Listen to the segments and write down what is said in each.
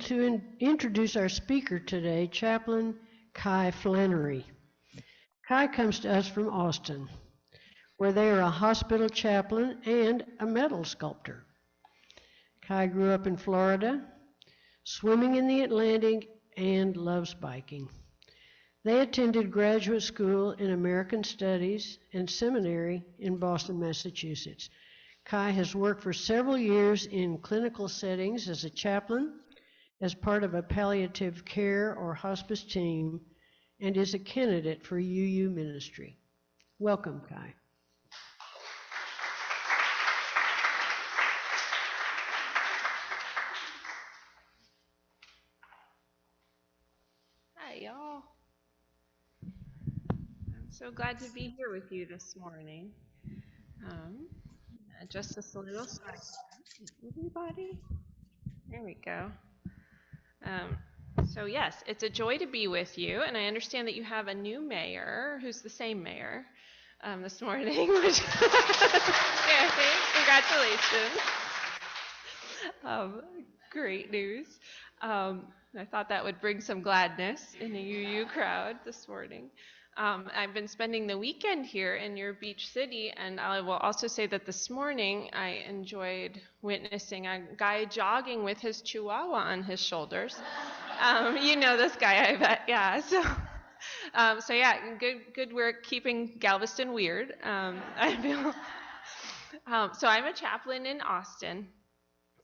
to introduce our speaker today, Chaplain Kai Flannery. Kai comes to us from Austin, where they are a hospital chaplain and a metal sculptor. Kai grew up in Florida, swimming in the Atlantic, and loves biking. They attended graduate school in American Studies and seminary in Boston, Massachusetts. Kai has worked for several years in clinical settings as a chaplain, as part of a palliative care or hospice team, and is a candidate for UU ministry. Welcome, Kai. Hi, y'all. I'm so glad to be here with you this morning. Just a little second. Everybody? There we go. So yes, it's a joy to be with you, and I understand that you have a new mayor, who's the same mayor, this morning, which congratulations. Great news. I thought that would bring some gladness in the UU crowd this morning. I've been spending the weekend here in your beach city, and I will also say that this morning I enjoyed witnessing a guy jogging with his chihuahua on his shoulders. You know this guy, I bet. Yeah. So yeah, good work keeping Galveston weird. I feel. So I'm a chaplain in Austin.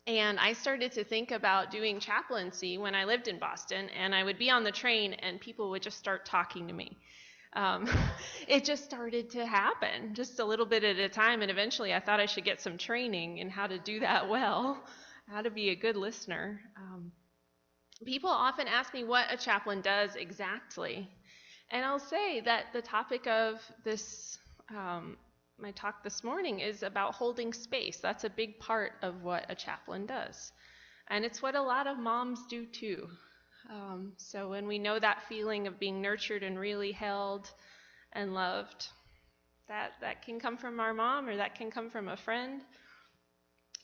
And I started to think about doing chaplaincy when I lived in Boston, and I would be on the train and people would just start talking to me. It just started to happen, just a little bit at a time, and eventually I thought I should get some training in how to do that well, how to be a good listener. People often ask me what a chaplain does exactly, and I'll say that the topic of this my talk this morning is about holding space. That's a big part of what a chaplain does. And it's what a lot of moms do too. So when we know that feeling of being nurtured and really held and loved, that can come from our mom or that can come from a friend.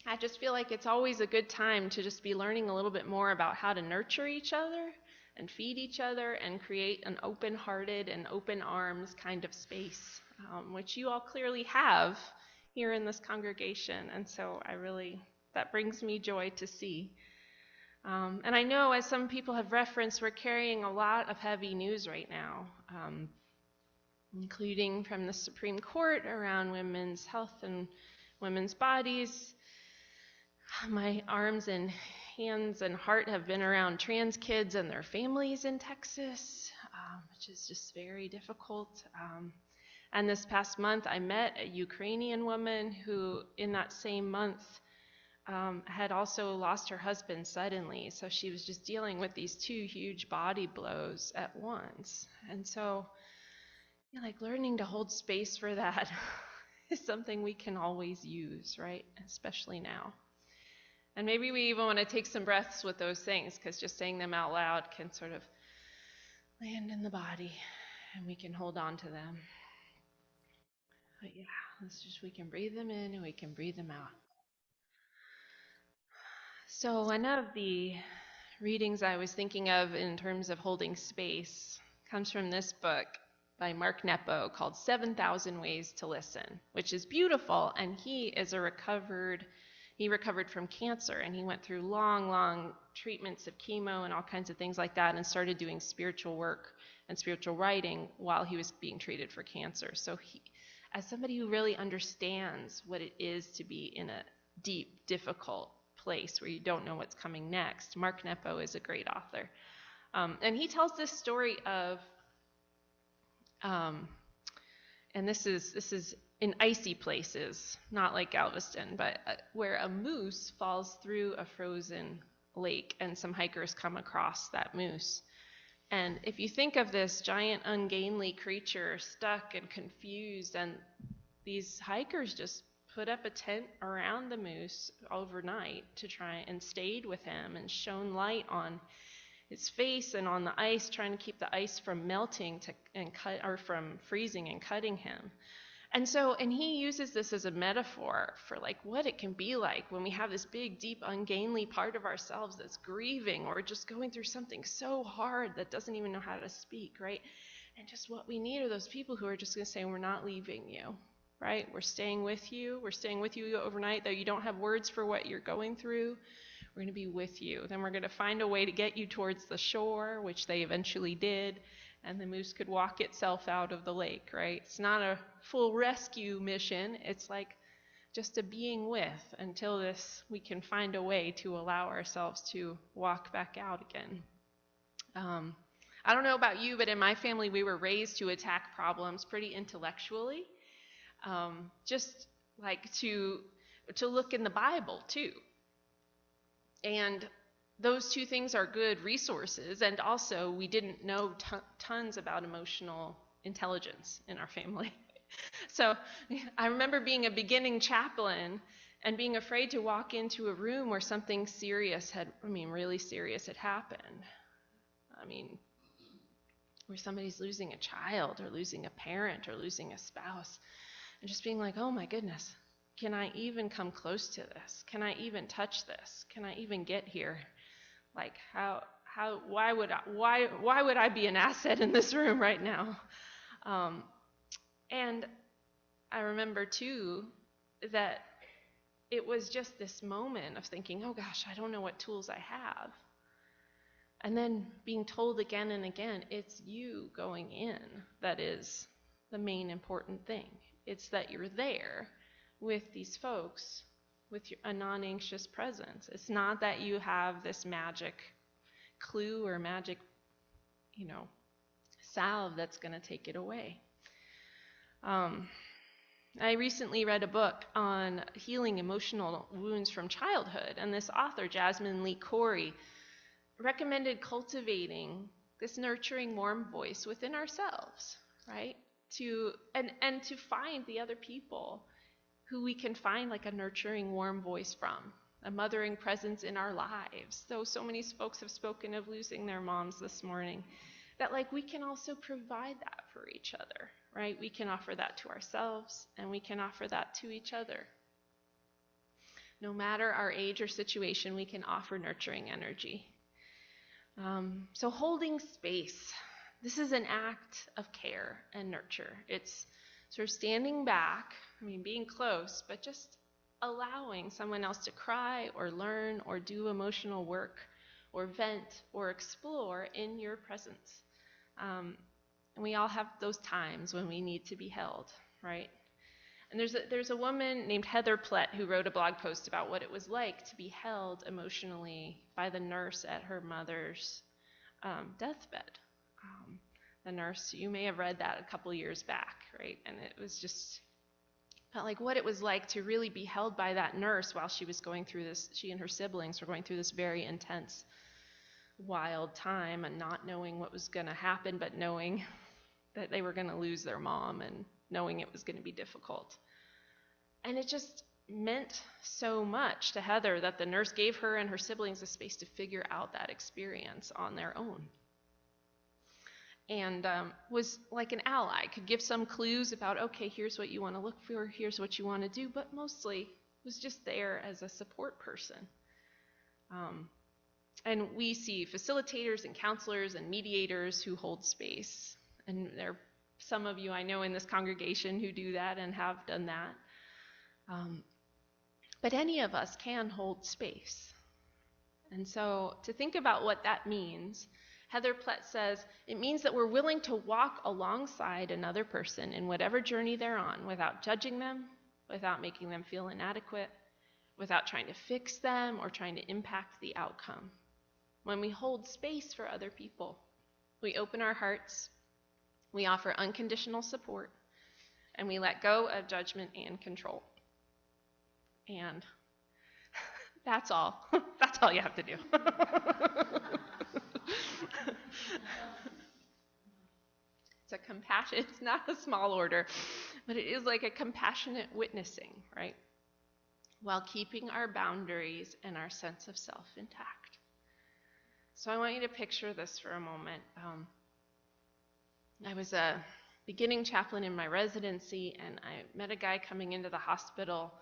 I just feel like it's always a good time to just be learning a little bit more about how to nurture each other and feed each other and create an open-hearted and open arms kind of space, which you all clearly have here in this congregation. And so that brings me joy to see. And I know, as some people have referenced, we're carrying a lot of heavy news right now, including from the Supreme Court around women's health and women's bodies. My arms and hands and heart have been around trans kids and their families in Texas, which is just very difficult. And this past month, I met a Ukrainian woman who, in that same month, had also lost her husband suddenly. So she was just dealing with these two huge body blows at once. And so, like, learning to hold space for that is something we can always use, right? Especially now. And maybe we even want to take some breaths with those things, because just saying them out loud can sort of land in the body, and we can hold on to them. But yeah, we can breathe them in and we can breathe them out. So one of the readings I was thinking of in terms of holding space comes from this book by Mark Nepo called 7,000 Ways to Listen, which is beautiful. And he recovered from cancer, and he went through long treatments of chemo and all kinds of things like that, and started doing spiritual work and spiritual writing while he was being treated for cancer. So he, as somebody who really understands what it is to be in a deep, difficult place where you don't know what's coming next, Mark Nepo is a great author. And he tells this story of, and this is in icy places, not like Galveston, but where a moose falls through a frozen lake, and some hikers come across that moose. And if you think of this giant ungainly creature stuck and confused, and these hikers just put up a tent around the moose overnight to try and stayed with him and shone light on his face and on the ice, trying to keep the ice from melting from freezing and cutting him. And he uses this as a metaphor for like what it can be like when we have this big, deep, ungainly part of ourselves that's grieving or just going through something so hard that doesn't even know how to speak, right? And just what we need are those people who are just going to say, we're not leaving you, right? We're staying with you. We're staying with you overnight, though you don't have words for what you're going through. We're going to be with you. Then we're going to find a way to get you towards the shore, which they eventually did. And the moose could walk itself out of the lake, right? It's not a full rescue mission. It's like just a being with until we can find a way to allow ourselves to walk back out again. I don't know about you, but in my family, we were raised to attack problems pretty intellectually. Just like to look in the Bible, too. And those two things are good resources, and also we didn't know tons about emotional intelligence in our family. So I remember being a beginning chaplain and being afraid to walk into a room where something really serious had happened. Where somebody's losing a child or losing a parent or losing a spouse, and just being like, oh my goodness, can I even come close to this? Can I even touch this? Can I even get here? Like why would I be an asset in this room right now? And I remember too that it was just this moment of thinking, oh gosh, I don't know what tools I have. And then being told again and again, it's you going in that is the main important thing. It's that you're there with these folks with a non-anxious presence. It's not that you have this magic clue or magic, salve that's going to take it away. I recently read a book on healing emotional wounds from childhood, and this author, Jasmine Lee Corey, recommended cultivating this nurturing, warm voice within ourselves, right? To find the other people who we can find like a nurturing, warm voice from, a mothering presence in our lives. Though so many folks have spoken of losing their moms this morning, that like we can also provide that for each other, right? We can offer that to ourselves, and we can offer that to each other. No matter our age or situation, we can offer nurturing energy. So holding space, this is an act of care and nurture. It's sort of standing back, being close, but just allowing someone else to cry or learn or do emotional work or vent or explore in your presence. And we all have those times when we need to be held, right? And there's a woman named Heather Plett who wrote a blog post about what it was like to be held emotionally by the nurse at her mother's deathbed. The nurse, you may have read that a couple years back, right? And it was just felt like what it was like to really be held by that nurse while she was going through this. She and her siblings were going through this very intense, wild time, and not knowing what was going to happen, but knowing that they were going to lose their mom and knowing it was going to be difficult. And it just meant so much to Heather that the nurse gave her and her siblings a space to figure out that experience on their own. And was like an ally, could give some clues about, okay, here's what you want to look for, here's what you want to do, but mostly was just there as a support person. And we see facilitators and counselors and mediators who hold space. And there are some of you I know in this congregation who do that and have done that. But any of us can hold space. And so to think about what that means, Heather Plett says, it means that we're willing to walk alongside another person in whatever journey they're on without judging them, without making them feel inadequate, without trying to fix them or trying to impact the outcome. When we hold space for other people, we open our hearts, we offer unconditional support, and we let go of judgment and control. And that's all. That's all you have to do. It's not a small order, but it is like a compassionate witnessing, right? While keeping our boundaries and our sense of self intact. So I want you to picture this for a moment. I was beginning chaplain in my residency, and I met a guy coming into the hospital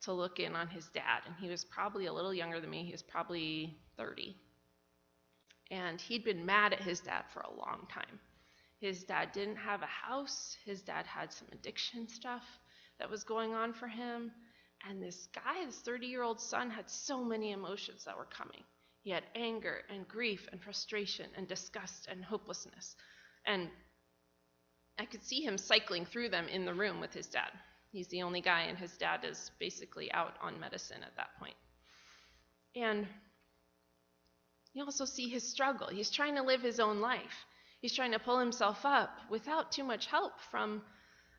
to look in on his dad, and he was probably a little younger than me. He was probably 30. And he'd been mad at his dad for a long time. His dad didn't have a house. His dad had some addiction stuff that was going on for him. And this guy, this 30-year-old son, had so many emotions that were coming. He had anger and grief and frustration and disgust and hopelessness. And I could see him cycling through them in the room with his dad. He's the only guy, and his dad is basically out on medicine at that point. And you also see his struggle. He's trying to live his own life. He's trying to pull himself up without too much help from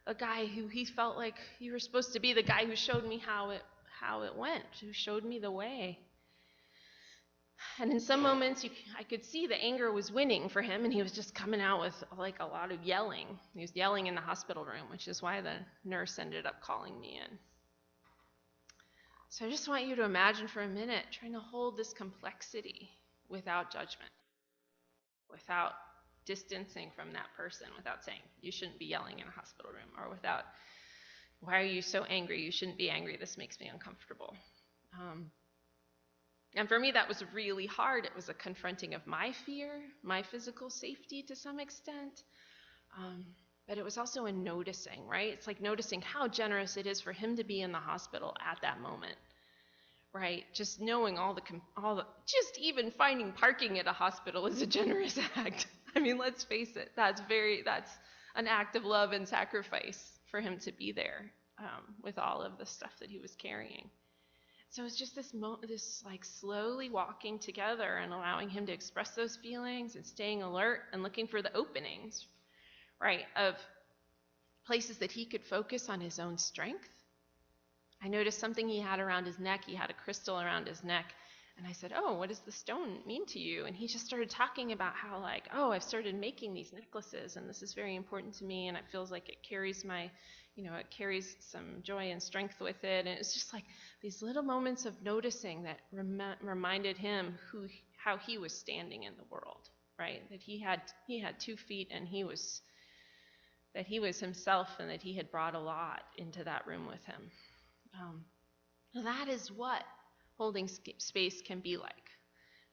a guy who he felt like you were supposed to be the guy who showed me how it went, who showed me the way. And in some moments, I could see the anger was winning for him, and he was just coming out with like a lot of yelling. He was yelling in the hospital room, which is why the nurse ended up calling me in. So I just want you to imagine for a minute trying to hold this complexity without judgment, without distancing from that person, without saying, you shouldn't be yelling in a hospital room, or without, why are you so angry? You shouldn't be angry. This makes me uncomfortable. And for me, that was really hard. It was a confronting of my fear, my physical safety to some extent. But it was also a noticing, right? It's like noticing how generous it is for him to be in the hospital at that moment, right? Just knowing just even finding parking at a hospital is a generous act. I mean, let's face it, that's an act of love and sacrifice for him to be there with all of the stuff that he was carrying. So it's just this like slowly walking together and allowing him to express those feelings and staying alert and looking for the openings, right, of places that he could focus on his own strength. I noticed something he had around his neck. He had a crystal around his neck. And I said, oh, what does the stone mean to you? And he just started talking about how, like, oh, I've started making these necklaces, and this is very important to me, and it feels like it carries it carries some joy and strength with it. And it's just like these little moments of noticing that reminded him how he was standing in the world, right? That he had 2 feet, and that he was himself, and that he had brought a lot into that room with him. That is what holding space can be like.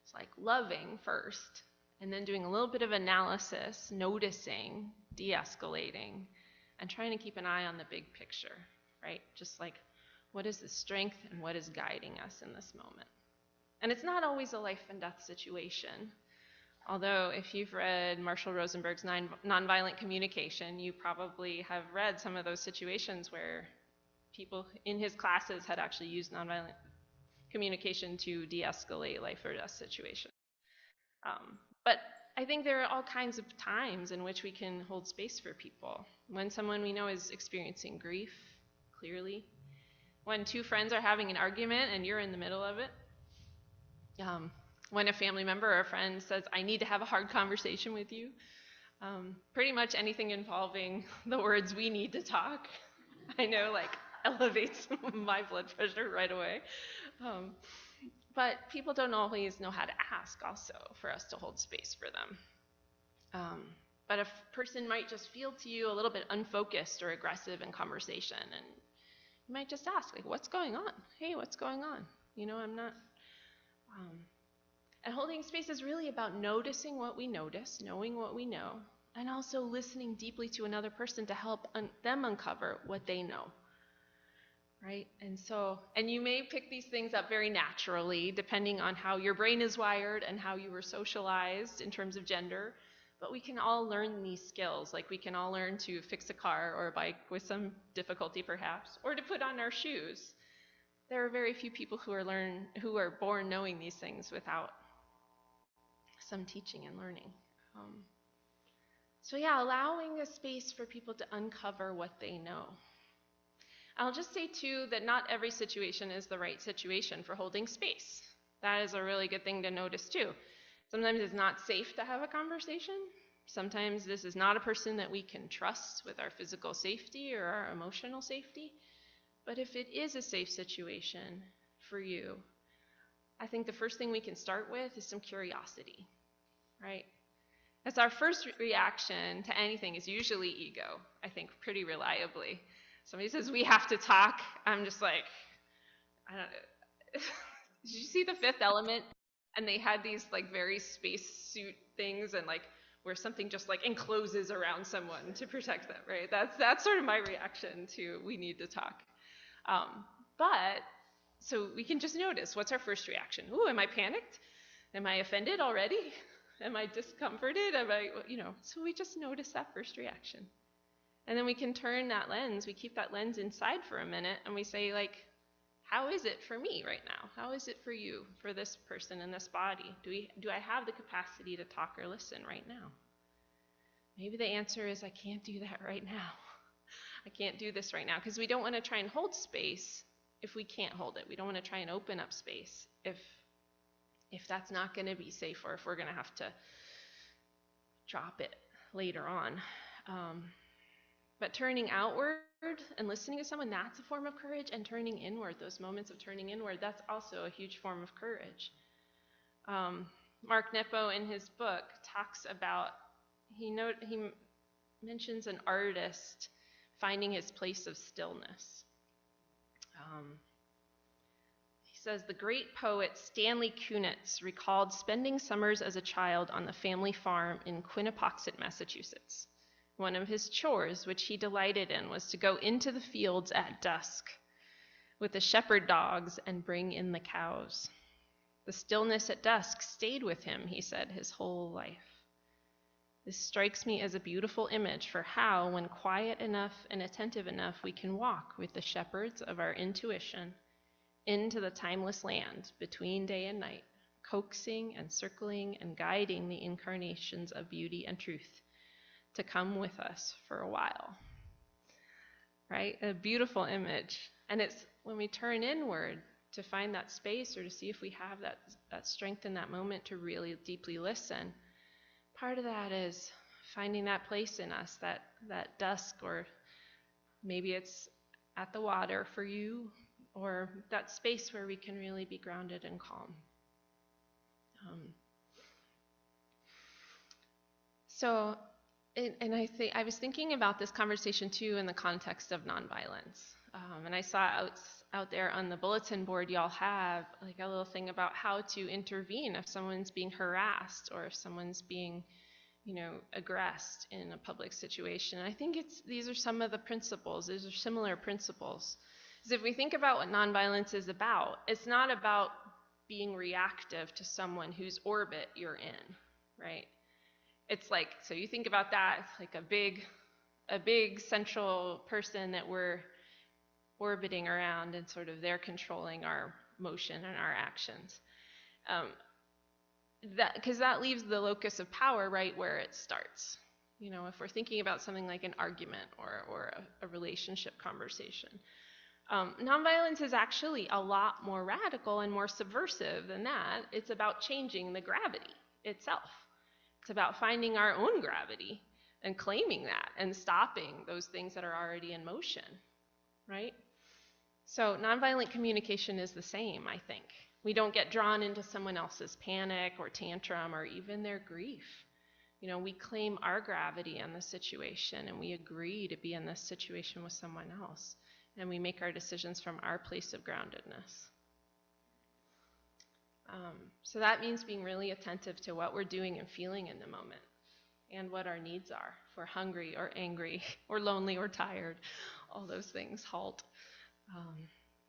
It's like loving first, and then doing a little bit of analysis, noticing, de-escalating, and trying to keep an eye on the big picture, right? Just like, what is the strength and what is guiding us in this moment? And it's not always a life and death situation. Although if you've read Marshall Rosenberg's Nonviolent Communication, you probably have read some of those situations where people in his classes had actually used nonviolent communication to de-escalate life or death situations. But I think there are all kinds of times in which we can hold space for people. When someone we know is experiencing grief, clearly. When 2 friends are having an argument and you're in the middle of it. When a family member or a friend says, I need to have a hard conversation with you. Pretty much anything involving the words we need to talk, I know, like, elevates my blood pressure right away. But people don't always know how to ask also for us to hold space for them. But a person might just feel to you a little bit unfocused or aggressive in conversation, and you might just ask, like, what's going on? Hey, what's going on? I'm not... And holding space is really about noticing what we notice, knowing what we know, and also listening deeply to another person to help them uncover what they know. Right? And you may pick these things up very naturally, depending on how your brain is wired and how you were socialized in terms of gender. But we can all learn these skills. Like, we can all learn to fix a car or a bike with some difficulty, perhaps, or to put on our shoes. There are very few people who are born knowing these things without some teaching and learning. Allowing a space for people to uncover what they know. I'll just say, too, that not every situation is the right situation for holding space. That is a really good thing to notice, too. Sometimes it's not safe to have a conversation. Sometimes this is not a person that we can trust with our physical safety or our emotional safety. But if it is a safe situation for you, I think the first thing we can start with is some curiosity, right? As our first reaction to anything is usually ego, I think, pretty reliably. Somebody says, we have to talk. I'm just like, I don't know. Did you see The Fifth Element? And they had these like very spacesuit things, and like where something just like encloses around someone to protect them, right? That's sort of my reaction to we need to talk. But so we can just notice, what's our first reaction? Ooh, am I panicked? Am I offended already? Am I discomforted? So we just notice that first reaction. And then we can turn that lens, we keep that lens inside for a minute, and we say, like, how is it for me right now? How is it for you, for this person in this body? Do I have the capacity to talk or listen right now? Maybe the answer is, I can't do that right now. I can't do this right now, because we don't want to try and hold space if we can't hold it. We don't want to try and open up space if that's not going to be safe, or if we're going to have to drop it later on. But turning outward and listening to someone, that's a form of courage. And turning inward, those moments of turning inward, that's also a huge form of courage. Mark Nepo in his book talks about, he mentions an artist finding his place of stillness. He says, the great poet Stanley Kunitz recalled spending summers as a child on the family farm in Quinnipoxet, Massachusetts. One of his chores, which he delighted in, was to go into the fields at dusk with the shepherd dogs and bring in the cows. The stillness at dusk stayed with him, he said, his whole life. This strikes me as a beautiful image for how, when quiet enough and attentive enough, we can walk with the shepherds of our intuition into the timeless land between day and night, coaxing and circling and guiding the incarnations of beauty and truth to come with us for a while. Right? A beautiful image. And it's when we turn inward to find that space, or to see if we have that strength in that moment to really deeply listen. Part of that is finding that place in us, that dusk, or maybe it's at the water for you, or that space where we can really be grounded and calm. And I was thinking about this conversation too in the context of nonviolence. And I saw out there on the bulletin board y'all have like a little thing about how to intervene if someone's being harassed, or if someone's being, aggressed in a public situation. I think these are some of the principles. These are similar principles. Because if we think about what nonviolence is about, it's not about being reactive to someone whose orbit you're in, right? It's like, so you think about that, it's like a big central person that we're orbiting around, and sort of they're controlling our motion and our actions. Because that leaves the locus of power right where it starts. If we're thinking about something like an argument or a relationship conversation. Nonviolence is actually a lot more radical and more subversive than that. It's about changing the gravity itself. It's about finding our own gravity and claiming that and stopping those things that are already in motion, right? So nonviolent communication is the same, I think. We don't get drawn into someone else's panic or tantrum or even their grief. We claim our gravity in the situation, and we agree to be in this situation with someone else. And we make our decisions from our place of groundedness. So that means being really attentive to what we're doing and feeling in the moment, and what our needs are. If we're hungry or angry or lonely or tired, all those things halt.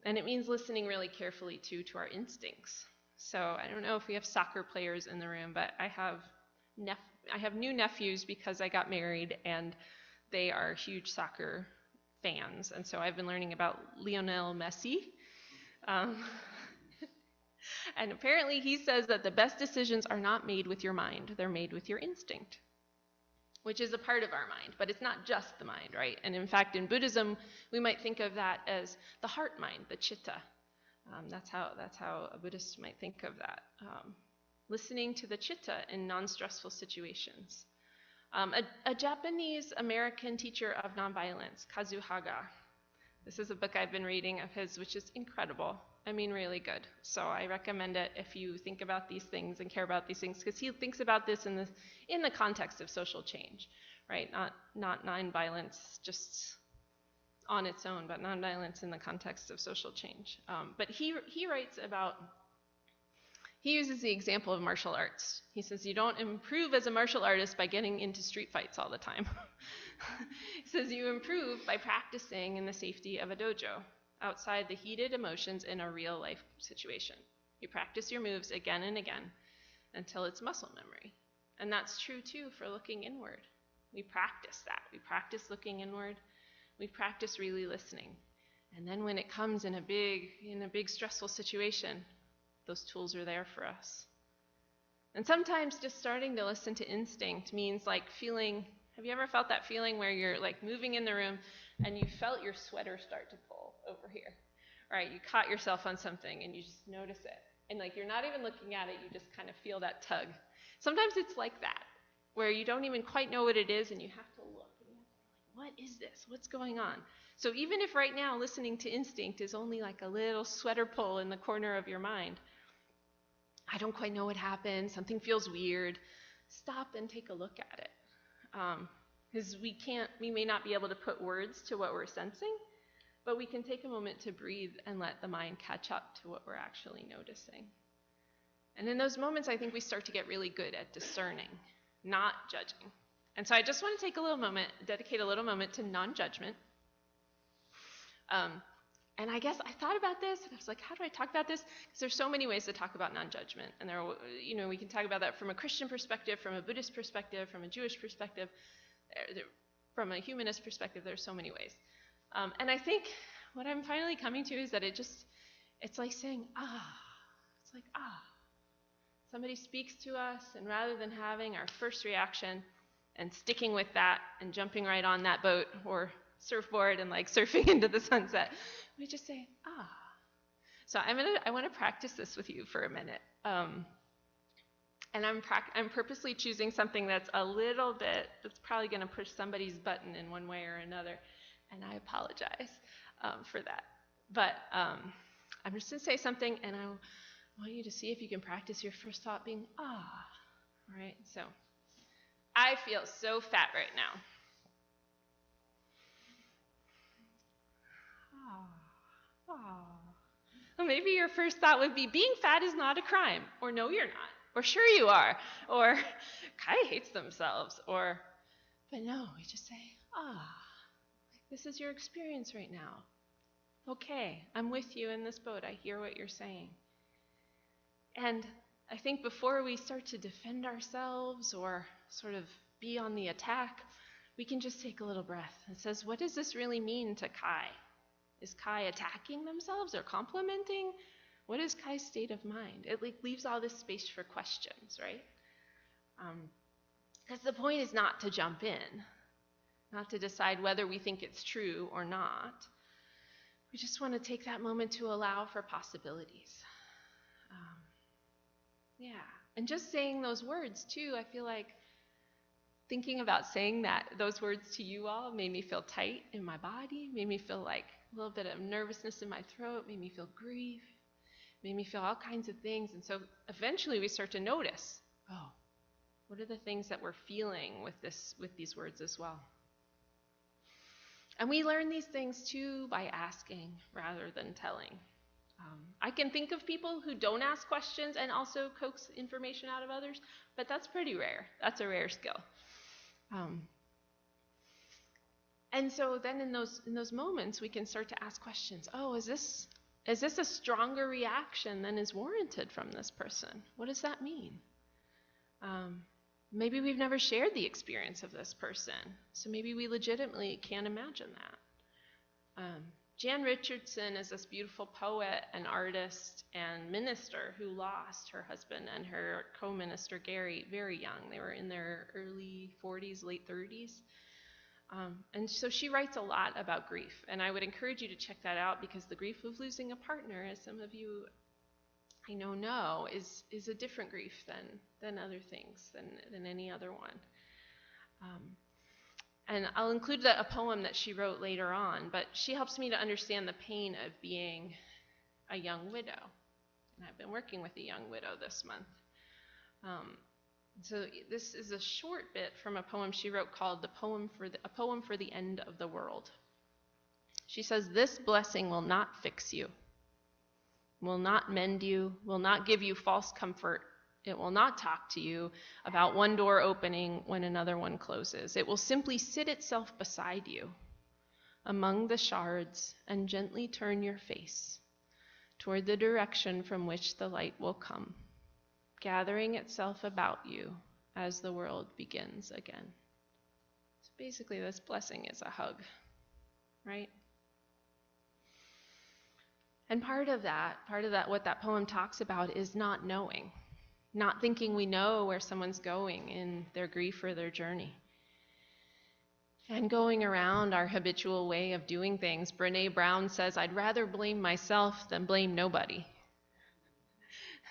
And it means listening really carefully too to our instincts. So I don't know if we have soccer players in the room, but I have new nephews because I got married, and they are huge soccer fans. And so I've been learning about Lionel Messi. And apparently he says that the best decisions are not made with your mind, they're made with your instinct, which is a part of our mind, but it's not just the mind, right? And in fact, in Buddhism, we might think of that as the heart mind, the chitta. That's how a Buddhist might think of that. Listening to the chitta in non-stressful situations. A Japanese-American teacher of nonviolence, Kazu Haga. This is a book I've been reading of his, which is incredible. I mean really good. So I recommend it if you think about these things and care about these things, because he thinks about this in the context of social change, right? Not nonviolence just on its own, but nonviolence in the context of social change. But he writes about, he uses the example of martial arts. He says you don't improve as a martial artist by getting into street fights all the time. He says you improve by practicing in the safety of a dojo, outside the heated emotions in a real life situation. You practice your moves again and again until it's muscle memory. And that's true too for looking inward. We practice that. We practice looking inward. We practice really listening. And then when it comes in a big stressful situation, those tools are there for us. And sometimes just starting to listen to instinct means like feeling, have you ever felt that feeling where you're like moving in the room and you felt your sweater start to pull over here, right? You caught yourself on something and you just notice it. And like you're not even looking at it, you just kind of feel that tug. Sometimes it's like that, where you don't even quite know what it is and you have to look. And you have to be like, what is this? What's going on? So even if right now listening to instinct is only like a little sweater pull in the corner of your mind, I don't quite know what happened, something feels weird, stop and take a look at it. Because we may not be able to put words to what we're sensing, but we can take a moment to breathe and let the mind catch up to what we're actually noticing. And in those moments, I think we start to get really good at discerning, not judging. And so I just want to take a little moment, dedicate a little moment to non-judgment. And I guess I thought about this, and I was like, how do I talk about this? Because there's so many ways to talk about non-judgment. And we can talk about that from a Christian perspective, from a Buddhist perspective, from a Jewish perspective, from a humanist perspective. There's so many ways. And I think what I'm finally coming to is that it's like saying, It's like, Somebody speaks to us, and rather than having our first reaction and sticking with that and jumping right on that boat or surfboard and like surfing into the sunset, we just say, So I want to practice this with you for a minute. And I'm purposely choosing something that's probably going to push somebody's button in one way or another, and I apologize for that. But I'm just going to say something, and I want you to see if you can practice your first thought being, All right, so I feel so fat right now. Well, maybe your first thought would be, being fat is not a crime, or no, you're not, or sure you are, or Kai hates themselves, but no, we just say, this is your experience right now. Okay, I'm with you in this boat. I hear what you're saying. And I think before we start to defend ourselves or sort of be on the attack, we can just take a little breath and says, what does this really mean to Kai? Is Kai attacking themselves or complimenting? What is Kai's state of mind? It leaves all this space for questions, right? Because the point is not to jump in, not to decide whether we think it's true or not. We just want to take that moment to allow for possibilities. And just saying those words too, I feel like thinking about saying those words to you all made me feel tight in my body, made me feel like a little bit of nervousness in my throat, made me feel grief, made me feel all kinds of things. And so eventually we start to notice, what are the things that we're feeling with these words as well? And we learn these things too by asking rather than telling. I can think of people who don't ask questions and also coax information out of others, but that's pretty rare. That's a rare skill. And so then in those moments, we can start to ask questions. Is this a stronger reaction than is warranted from this person? What does that mean? Maybe we've never shared the experience of this person, so maybe we legitimately can't imagine that. Jan Richardson is this beautiful poet and artist and minister who lost her husband and her co-minister Gary very young. They were in their early 40s, late 30s. And so she writes a lot about grief, and I would encourage you to check that out, because the grief of losing a partner, as some of you I know, is a different grief than other things, than any other one. And I'll include a poem that she wrote later on, but she helps me to understand the pain of being a young widow. And I've been working with a young widow this month. So this is a short bit from a poem she wrote called A Poem for the End of the World. She says, "This blessing will not fix you, will not mend you, will not give you false comfort. It will not talk to you about one door opening when another one closes. It will simply sit itself beside you among the shards and gently turn your face toward the direction from which the light will come, gathering itself about you as the world begins again." So basically, this blessing is a hug, right? And part of that, what that poem talks about is not knowing, not thinking we know where someone's going in their grief or their journey. And going around our habitual way of doing things. Brené Brown says, "I'd rather blame myself than blame nobody."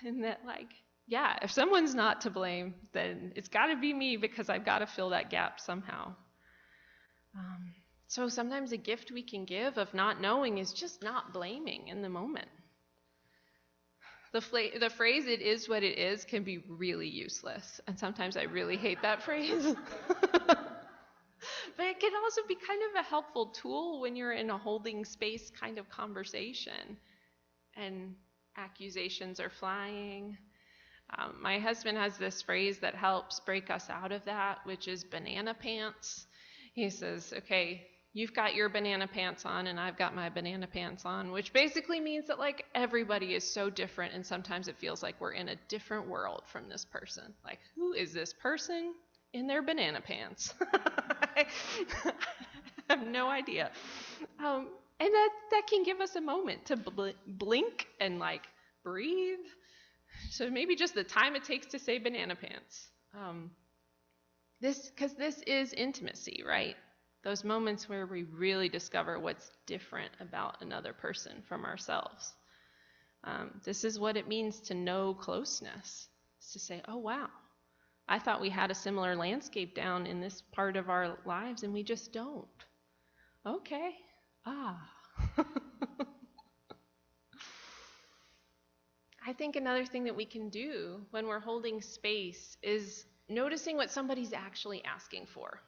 And that, like, yeah, if someone's not to blame, then it's got to be me because I've got to fill that gap somehow. So sometimes a gift we can give of not knowing is just not blaming in the moment. The phrase "it is what it is" can be really useless, and sometimes I really hate that phrase. But it can also be kind of a helpful tool when you're in a holding space kind of conversation and accusations are flying. My husband has this phrase that helps break us out of that, which is banana pants. He says, "Okay, you've got your banana pants on and I've got my banana pants on," which basically means that, like, everybody is so different, and sometimes it feels like we're in a different world from this person. Like, who is this person in their banana pants? I have no idea. And that can give us a moment to blink and, like, breathe. So maybe just the time it takes to say banana pants. Because this is intimacy, right? Those moments where we really discover what's different about another person from ourselves. This is what it means to know closeness. It's to say, "Oh, wow, I thought we had a similar landscape down in this part of our lives, and we just don't. Okay. I think another thing that we can do when we're holding space is noticing what somebody's actually asking for,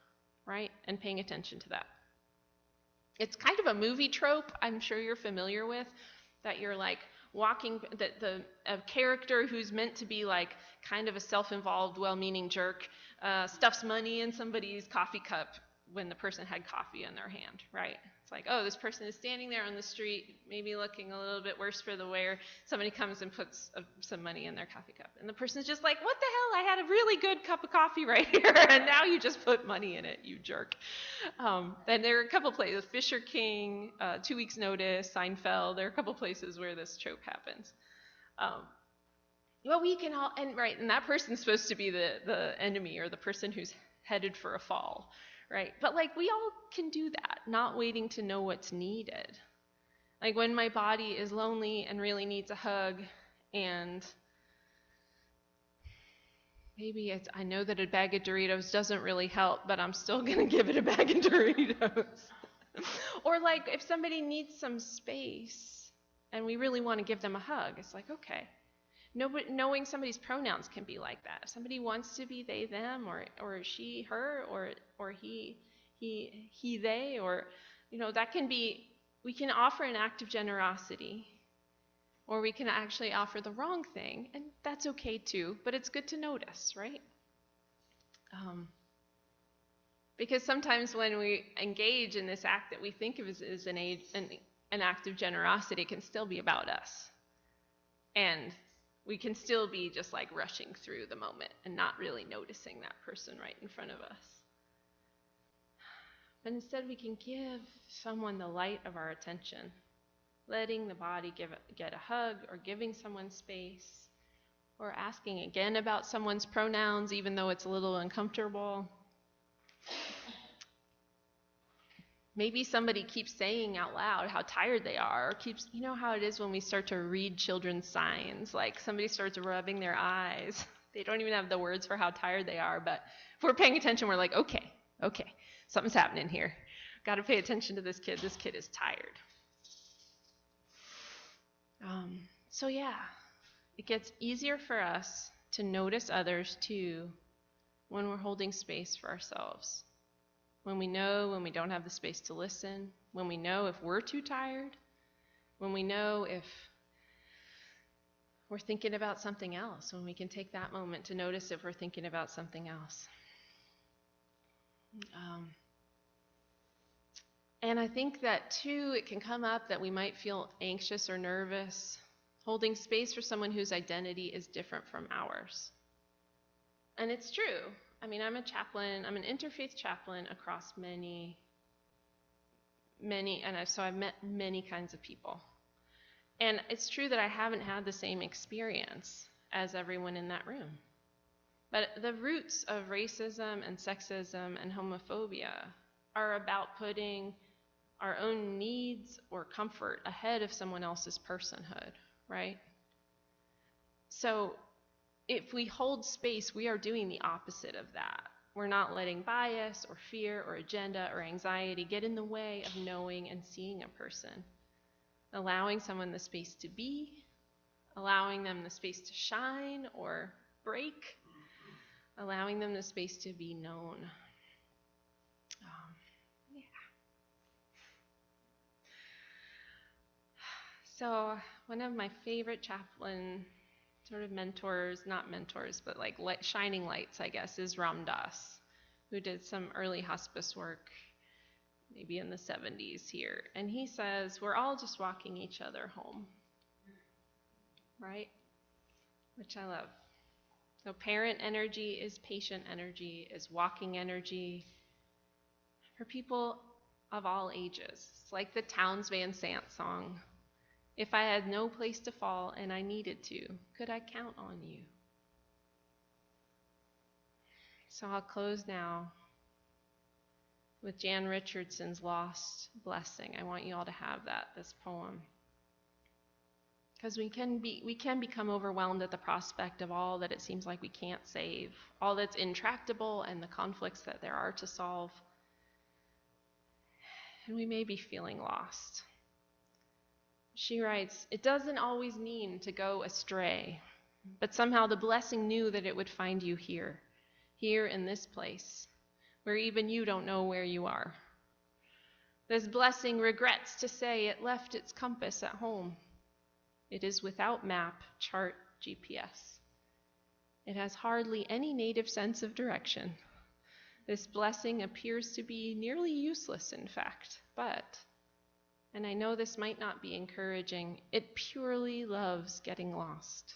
right? And paying attention to that. It's kind of a movie trope I'm sure you're familiar with, that you're like walking, that a character who's meant to be like kind of a self-involved, well-meaning jerk stuffs money in somebody's coffee cup when the person had coffee in their hand, right? It's like, oh, this person is standing there on the street, maybe looking a little bit worse for the wear. Somebody comes and puts some money in their coffee cup. And the person's just like, "What the hell? I had a really good cup of coffee right here, and now you just put money in it, you jerk." And there are a couple places, Fisher King, 2 Weeks Notice, Seinfeld. There are a couple places where this trope happens. Well, we can all, and that person's supposed to be the enemy or the person who's headed for a fall. Right? But like, we all can do that, not waiting to know what's needed. Like when my body is lonely and really needs a hug, and maybe I know that a bag of Doritos doesn't really help, but I'm still going to give it a bag of Doritos. Or like if somebody needs some space and we really want to give them a hug, it's like, okay. Knowing somebody's pronouns can be like that. If somebody wants to be they, them, or she, her, or he, they, or, that can be, we can offer an act of generosity, or we can actually offer the wrong thing, and that's okay too, but it's good to notice, right? Because sometimes when we engage in this act that we think of as an act of generosity, it can still be about us. And we can still be just like rushing through the moment and not really noticing that person right in front of us. But instead we can give someone the light of our attention, letting the body get a hug, or giving someone space, or asking again about someone's pronouns even though it's a little uncomfortable. Maybe somebody keeps saying out loud how tired they are, or keeps, you know how it is when we start to read children's signs, like somebody starts rubbing their eyes. They don't even have the words for how tired they are, but if we're paying attention, we're like, okay, something's happening here. Got to pay attention to this kid. This kid is tired. So yeah, it gets easier for us to notice others too when we're holding space for ourselves. When we know when we don't have the space to listen, when we know if we're too tired, when we know if we're thinking about something else, when we can take that moment to notice if we're thinking about something else. And I think that too, it can come up that we might feel anxious or nervous holding space for someone whose identity is different from ours. And it's true. I mean, I'm a chaplain, I'm an interfaith chaplain across many, so I've met many kinds of people. And it's true that I haven't had the same experience as everyone in that room. But the roots of racism and sexism and homophobia are about putting our own needs or comfort ahead of someone else's personhood, right? So if we hold space, we are doing the opposite of that. We're not letting bias or fear or agenda or anxiety get in the way of knowing and seeing a person. Allowing someone the space to be, allowing them the space to shine or break, allowing them the space to be known. So one of my favorite chaplain sort of mentors, not mentors, but like shining lights, I guess, is Ram Dass, who did some early hospice work, maybe in the 70s here. And he says, we're all just walking each other home, right? Which I love. So parent energy is patient energy, is walking energy for people of all ages. It's like the Townes Van Sant song. If I had no place to fall and I needed to, could I count on you? So I'll close now with Jan Richardson's Lost Blessing. I want you all to have this poem. Because we can become overwhelmed at the prospect of all that it seems like we can't save, all that's intractable and the conflicts that there are to solve. And we may be feeling lost. She writes, it doesn't always mean to go astray, but somehow the blessing knew that it would find you here in this place, where even you don't know where you are. This blessing regrets to say it left its compass at home. It is without map, chart, GPS. It has hardly any native sense of direction. This blessing appears to be nearly useless, in fact, but, and I know this might not be encouraging, it purely loves getting lost.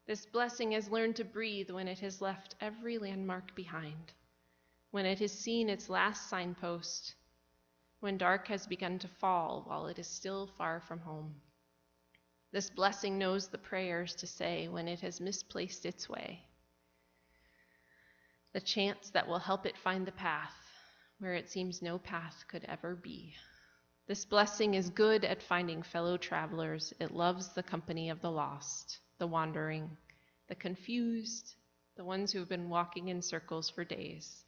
This blessing has learned to breathe when it has left every landmark behind, when it has seen its last signpost, when dark has begun to fall while it is still far from home. This blessing knows the prayers to say when it has misplaced its way, the chants that will help it find the path where it seems no path could ever be. This blessing is good at finding fellow travelers. It loves the company of the lost, the wandering, the confused, the ones who have been walking in circles for days.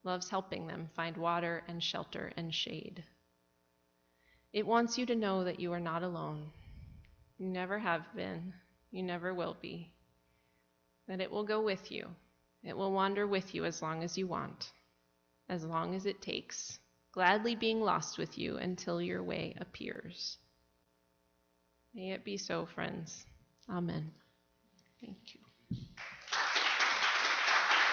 Loves helping them find water and shelter and shade. It wants you to know that you are not alone. You never have been. You never will be. That it will go with you. It will wander with you as long as you want, as long as it takes, gladly being lost with you until your way appears. May it be so, friends. Amen. Thank you.